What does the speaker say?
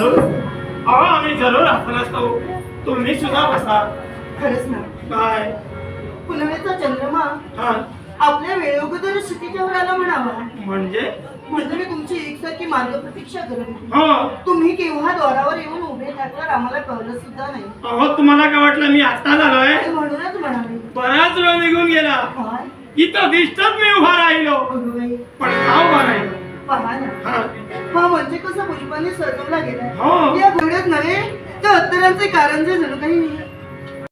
आम्ही जरूर असं नसतो. तुम्ही सुद्धा बसा. खरंच ना. काय पुनवेचा चंद्रमा आपल्या वेळोगोदर स्थितीच्यावर आला म्हणावा. म्हणजे मी तुमची एकसारखी मार्ग प्रतीक्षा करत होती. तुम्ही केव्हा द्वारावर येऊन उभे टाकल्यावर आम्हाला कळलं सुद्धा नाही. अहो तुम्हाला काय वाटलं मी आता झालोय? म्हणूनच म्हणाले. बराच वेळ निघून गेला. इथं दिसतच मी उभा राहिलो. पण का उभा राहिलो? पहा ना. हा म्हणजे कसं पुष्पाने सजवला गेला. हो. या घोड्यात नव्हे तर अत्तरांचे कारंजे जणू काही